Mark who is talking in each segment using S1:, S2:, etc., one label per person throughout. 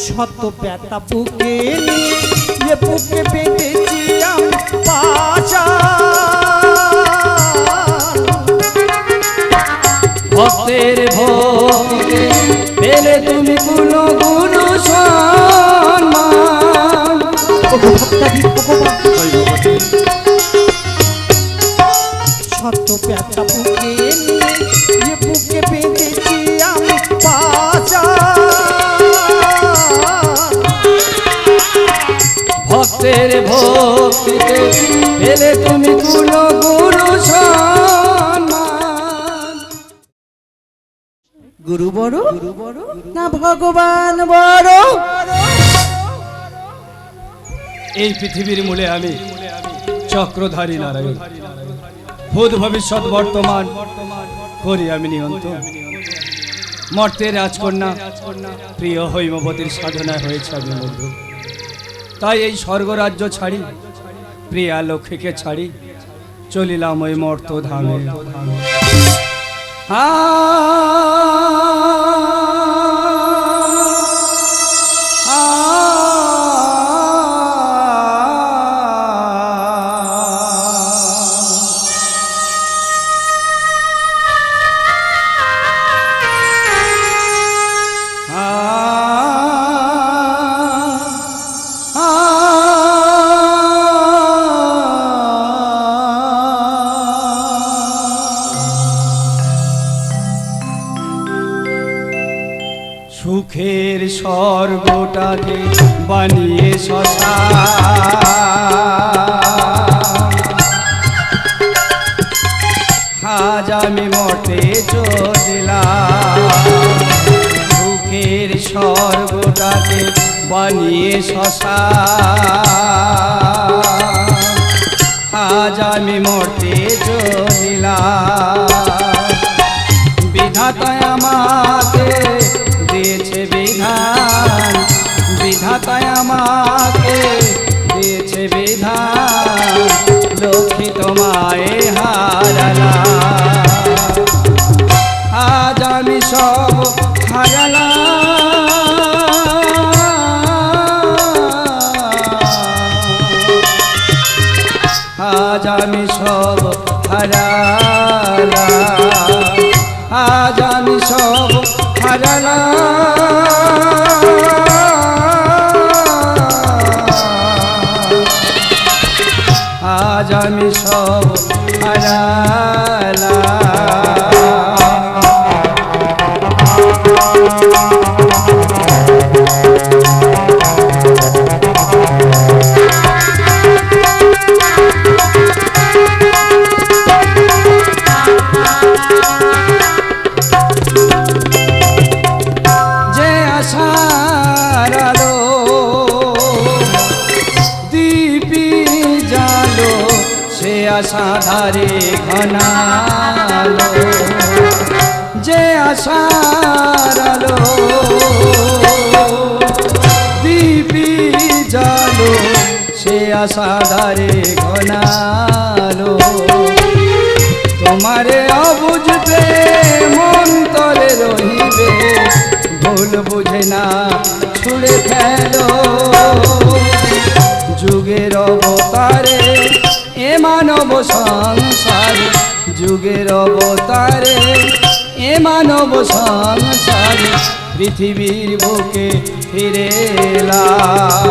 S1: শত ব্যথা বুকে নিয়ে বুকে বেঁধেছি আমি পাশা।
S2: ভক্তের ভক্তিতে পেলে তুমি গুণ গুণ সম্মান।
S1: শত ব্যথা বুকে নিয়ে বুকে বেঁধেছি আমি পাশা।
S2: ভক্তের ভক্তিতে পেলে তুমি গুণ গুণ সম্মান।
S1: গুরু বড় না ভগবান বড়?
S2: এই পৃথিবীর মূলে আমি চক্রধারী নারায়ণ, ভূত ভবিষ্যৎ বর্তমান করি আমি নিয়ন্ত্রণ। মর্তের রাজকন্যা প্রিয় হৈমবতীর সাধনায় হয়েছে আমি মুগ্ধ। তাই এই স্বর্গরাজ্য ছাড়ি প্রিয়া লক্ষ্মীকে ছাড়ি চলিলাম ওই মর্ত ধামে। সুখের স্বর্গটাকে বানিয়ে শ্মশান, আজ আমি মর্তে চলিলাম। সুখের স্বর্গটাকে বানিয়ে শ্মশান, আজ আমি মর্তে চলিলাম। বিধাতায় আমাকে দিয়েছে বিধান, বিধাতায় আমাকে দিয়েছে বিধান, লক্ষ্মী তোমায় হারালাম। আজ আমি সব হারালাম, আজ আমি সব হারালাম, আজ আমি সব হারালাম, আজ আমি সব যে আশার আলো দীপি জালো সে আশা ধারে ঘনালো, যে আশার আলো দীপি জালো সে আশা ধারে ঘনালো। তোমারে অবুঝ প্রেম অন্তরে রহিবে, ভুল বুঝে না ছুড়ে ফেলো। যুগের অবতারে এ মানব সংসারে, যুগের অবতারে এ মানব সংসারে, পৃথিবীর বুকে ফিরে এলাম।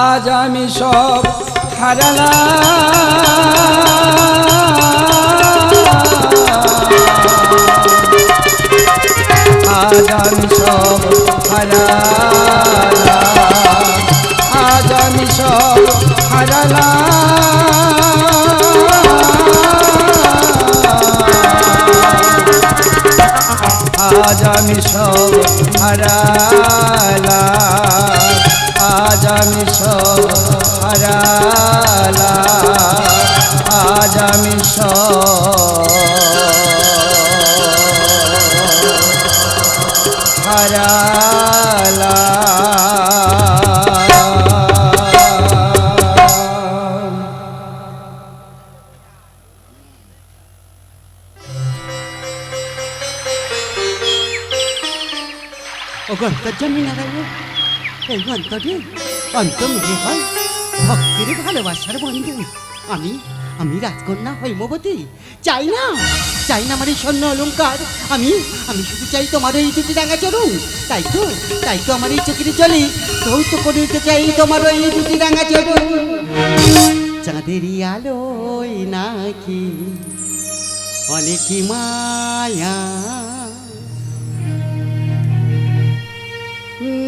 S2: আজ আমি সব হারালাম, আজ আমি সব হারালাম, আজ আমি সব হারালাম, আজ আমি সব হারালাম, আজ আমি সব হারালাম, আজ আমি সব হারালাম।
S1: ও অন্তর্যামী নারায়ণ, এই অন্তরে অন্তর্মুখী হয় ভক্তির ভালোবাসার বন্ধু। আমি আমি রাজকন্যা হৈমবতী চাই না, চাই না আমার এই স্বর্ণ অলঙ্কার। আমি আমি শুধু চাই তোমার এই দুটি রাঙা চরণ। তাই তো আমার এই চোখের জলে ধৌত করে দিতে চাই তোমার ওই দুটি রাঙা চরণ। চাঁদেরই আলোয় নাকি অনেকই মায়া,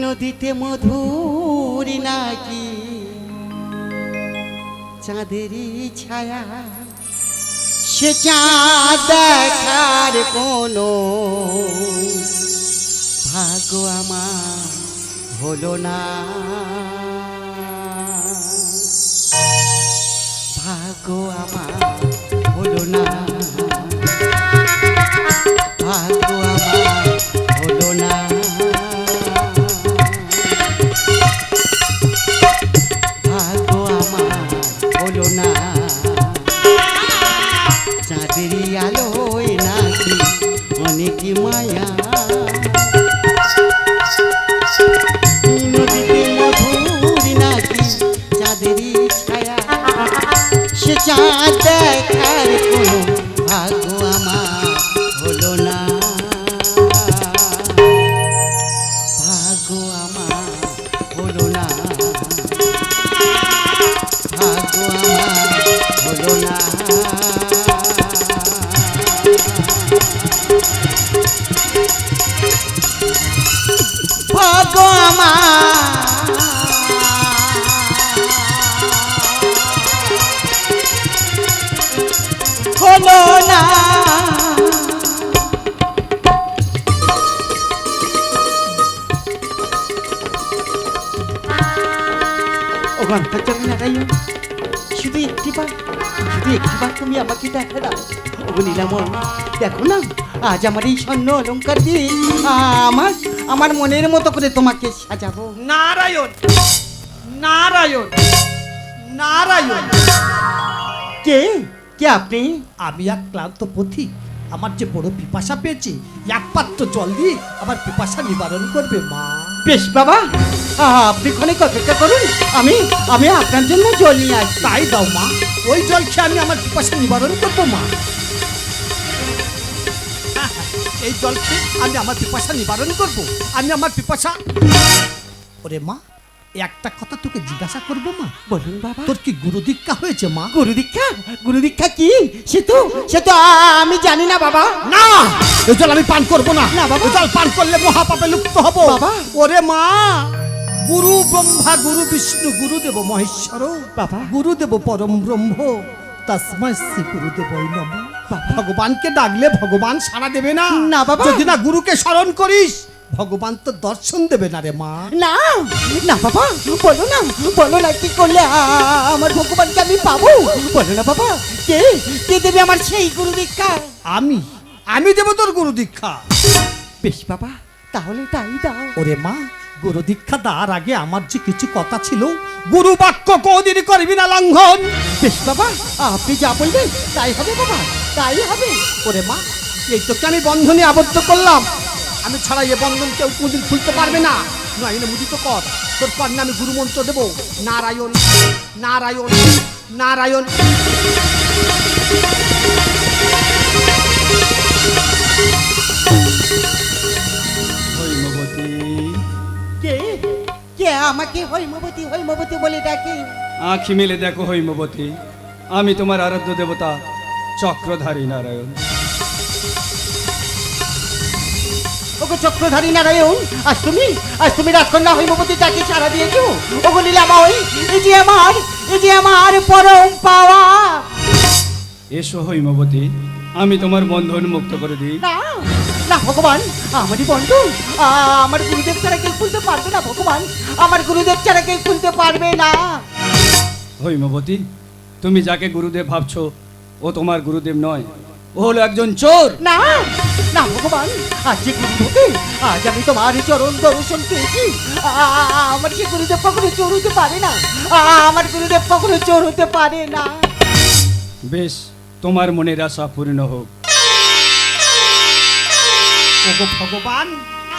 S1: নদীতে মধুর নাকি চাঁদেরই ছায়া। সে চাঁদ দেখার কোনো ভাগ্য আমার হলো না, ভাগ্য আমার হলো না, ভাগ্য আমার হলো না। ভাগ্য আমার হলো না, চাঁদেরই আলোয় নাকি অনেক মায়া, নদীতে মধুর নাকি চাঁদেরই ছায়া। সে চাঁদ দেখার কোনো ভাগ্য আমার হলো না, ভাগ্য আমার হলো না, ভাগ্য আমার হলো না। ভাগ্য আমার হলো না। ওখান থেকে নারায়ণ, শুধু একটিবার তুমি আমাকে দেখা দাও। ওগো নীলাময়, দেখো না আজ আমার এই স্বর্ণ অলঙ্কার দিয়ে আমার আমার মনের মতো করে তোমাকে সাজাবো।
S3: নারায়ণ, নারায়ণ, নারায়ণ।
S1: কে কে আপনি?
S3: আমি এক ক্লান্ত পথিক, আমার যে বড় পিপাসা পেয়েছে, এক পাত্র জল দিয়ে আমার পিপাসা নিবারণ করবে মা।
S1: বেশ বাবা, আপনি ক্ষণিক অপেক্ষা করুন, আমি আমি আপনার জন্য জল নিয়ে আসছি।
S3: তাই দাও মা, ওই জল খেয়ে আমি আমার পিপাসা নিবারণ করবো মা। এই জল খেয়ে আমি আমার পিপাসা নিবারণ করবো, আমি আমার পিপাসা। ওরে মা, একটা কথা তোকে জিজ্ঞাসা করবো মা।
S1: বলুন বাবা।
S3: তোর কি গুরু দীক্ষা হয়েছে মা?
S1: গুরু দীক্ষা কি? সে তো আমি জানি না বাবা।
S3: না, এই জল আমি পান করবো না।
S1: না বাবা।
S3: এই জল পান করলে মহাপাপে লিপ্ত হব
S1: বাবা।
S3: ওরে মা, গুরু ব্রহ্মা গুরু বিষ্ণু গুরুদেব মহেশ্বর
S1: বাবা।
S3: গুরুদেব পরম ব্রহ্ম তস্মৈ শ্রী গুরুদেবৈ নমঃ। ভগবানকে ডাকলে ভগবান সাড়া দেবে না।
S1: না বাবা।
S3: যদি না গুরুকে স্মরণ করিস, ভগবান তো দর্শন দেবে না রে মা।
S1: না না বাবা, বলো না কি করলে আমার ভগবানকে আমি পাবো? বলো না বাবা, কে কে দেবে আমার সেই গুরু দীক্ষা?
S3: আমি দেব তোর গুরু দীক্ষা।
S1: বেশ বাবা, তাহলে তাই দাও।
S3: ওরে মা, গুরু দীক্ষা দেওয়ার আগে আমার যে কিছু কথা ছিল, গুরু বাক্য কোনদিন করবি না লঙ্ঘন।
S1: বেশ বাবা, আপনি যা বলবেন তাই হবে বাবা, তাই হবে।
S3: ওরে মা, এই তোকে আমি বন্ধনে আবদ্ধ করলাম, আমি ছাড়া এ বন্ধন কেউ কোনদিন খুলতে পারবে না। নইলে মুদিত কর, তোর কন্যা আমি গুরু মন্ত্র দেবো, নারায়ণ নারায়ণ নারায়ণ।
S2: হৈমবতী,
S1: কে কে আমাকে হৈমবতী হৈমবতী বলে ডাকে?
S2: আঁখি মেলে দেখো হৈমবতী, আমি তোমার আরাধ্য দেবতা চক্রধারী নারায়ণ।
S1: ওগো চক্রধারী নারায়ণ, আজ তুমি রাজকন্যা হৈমবতী তাকে সারা দিয়েছো। ওগো লীলাময়, এই যে আমার পরম পাওয়া।
S2: এসো হৈমবতী, আমি তোমার বন্ধন মুক্ত করে দিই।
S1: না না ভগবান, আমারই বন্ধু, আমার গুরুদেব ছাড়া কেউ খুলতে পারবে না ভগবান, আমার গুরুদেব ছাড়া কেউ খুলতে পারবে না।
S2: হৈমবতী, তুমি যাকে গুরুদেব ভাবছো ও তোমার গুরুদেব নয়, ও হলো একজন চোর।
S1: না না ভগবান, আজ যে গুরুদেব, আজ আমি তোমার চরণ দর্শন পেয়েছি, আমার যে গুরুদেব কখনো চোর হতে পারে না, আমার গুরুদেব কখনো চোর হতে পারে না।
S2: বেশ, তোমার মনের আশা পূর্ণ হোক।
S3: ওগো ভগবান,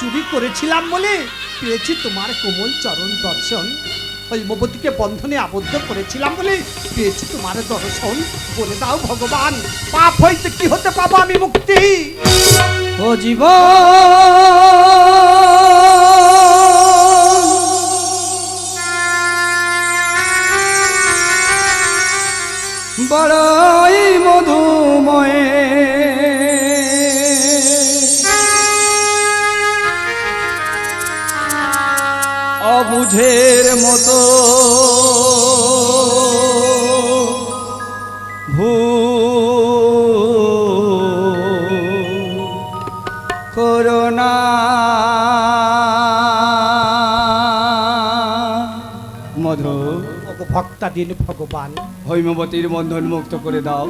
S3: চুরি করেছিলাম বলে পেয়েছি তোমার কোমল চরণ দর্শন। হৈমবতীকে বন্ধনে আবদ্ধ করেছিলাম বলে পেয়েছি তোমার দর্শন। বলে দাও ভগবান, পাপ হইতে কি হতে পাবো আমি মুক্তি?
S2: ও জীব বড়ই মধুময় অবুঝের মতো করোনা মধু
S3: ভক্তা দিন ভগবান,
S2: হৈমবতীর বন্ধন মুক্ত করে দাও,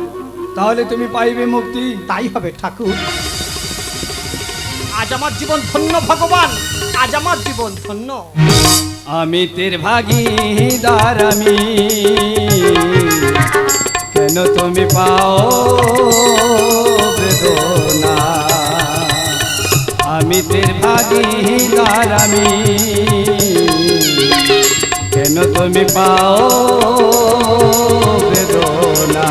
S2: তাহলে তুমি পাইবে মুক্তি।
S3: তাই হবে ঠাকুর। আজ আমার জীবন ধন্য ভগবান, আজ আমার জীবন ধন্য।
S2: আমি তের ভাগীদার আমি, কেন তুমি পাও বেদনা? আমি তের ভাগীদার আমি, কেন তুমি পাও বেদনা?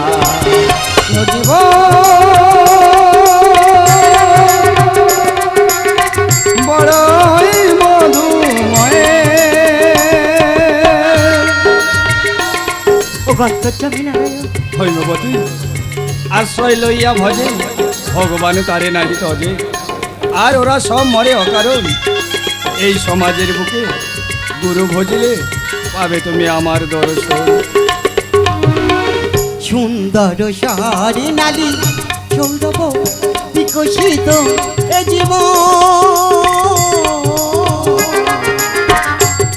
S2: বড়ই মধুময় হৈমবতী আশ্রয় লইয়া ভজে, ভগবান তারে নাহি তজে। আর ওরা সব মরে অকারণ। এই সমাজের বুকে গুরু ভজিলে পাবে তুমি আমার দর্শন।
S1: সুন্দর সারি নালী সৌরভ বিকশিত এ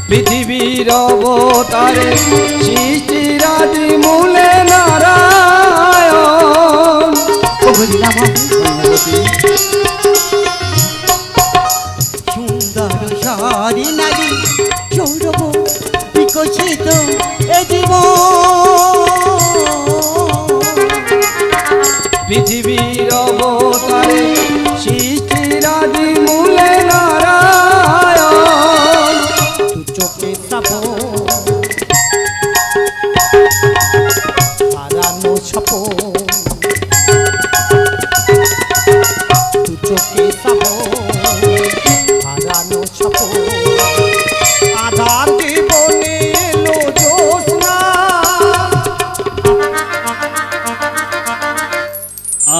S2: পৃথিবীর অবতারে সৃষ্টিরাদি মূলে নারায়ণ।
S1: সুন্দর সারি নালী সৌরভ বিকশিত এ
S2: পৃথিবীর অবতারে সৃষ্টিরাদি মূলে নারায়ণ।
S3: চোখে সাপো হারানো ছাপো, চোখে সাপো হারানো ছাপো, আধার জীবনে এলো জ্যোৎস্না।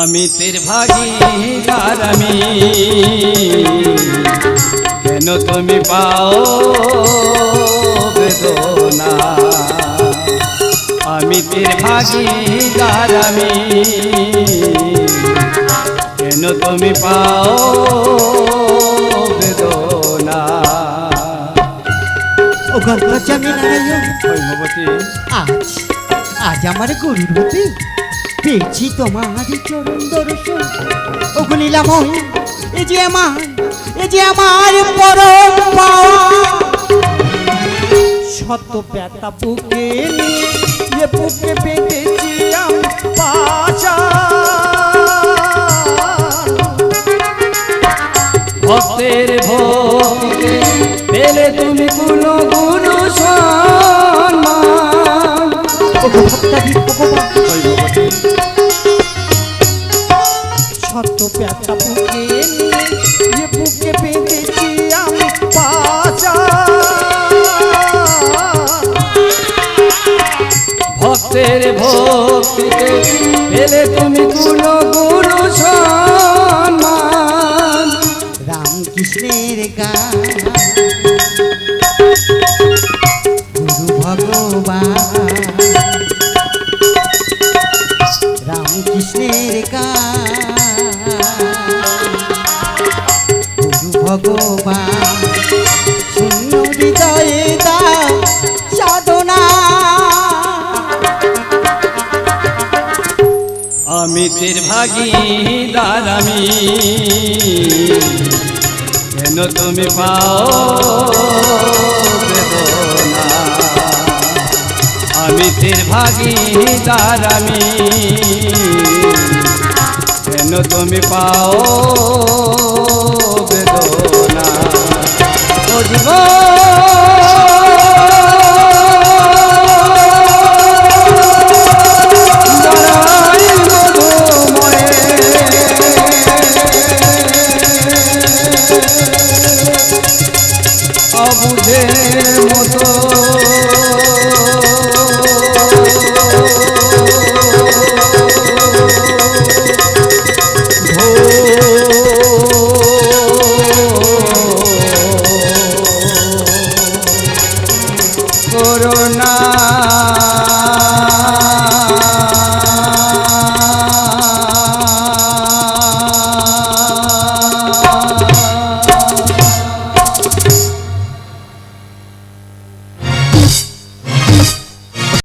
S2: আমি তের ভাগীদার আমি, কেন তুমি পাও বেদনা? আমি তের ভাগীদার আমি, কেন তুমি পাও বেদনা?
S1: ও গর্গচামী নারায়ণ,
S2: হৈমবতী
S1: আজ আজ আমার গরুর হতে পেয়েছি তোমার চরণ দর্শন। ও লীলাময়, এ যে আমার পরম পাওয়া।
S3: শত ব্যথা বুকে নিয়ে বুকে বেঁধেছি আমি পাশা।
S2: ভক্তের ভক্তিতে পেলে তুমি কোনো গুরু সম্মান।
S1: ভক্তাদি ভগবান,
S2: হৈমবতী
S3: শত ব্যথা বুকে নিয়ে বুকে বেঁধেছি আমি পাশা।
S2: ভক্তের ভক্তিতে পেলে তুমি কোনো গুরু সম্মান।
S1: রামকৃষ্ণের গান গুরু ভগবান, রামকৃষ্ণের গান গুরু ভগবান। শূন্য হৃদয়ে দাও সাধনা।
S2: আমি তের ভাগীদার আমি, কেন তুমি পাও বেদনা? আমি তের ভাগীদার আমি, কেন তুমি পাও বেদনা? জীবন বড়াই মধুময়। অবুঝের মতো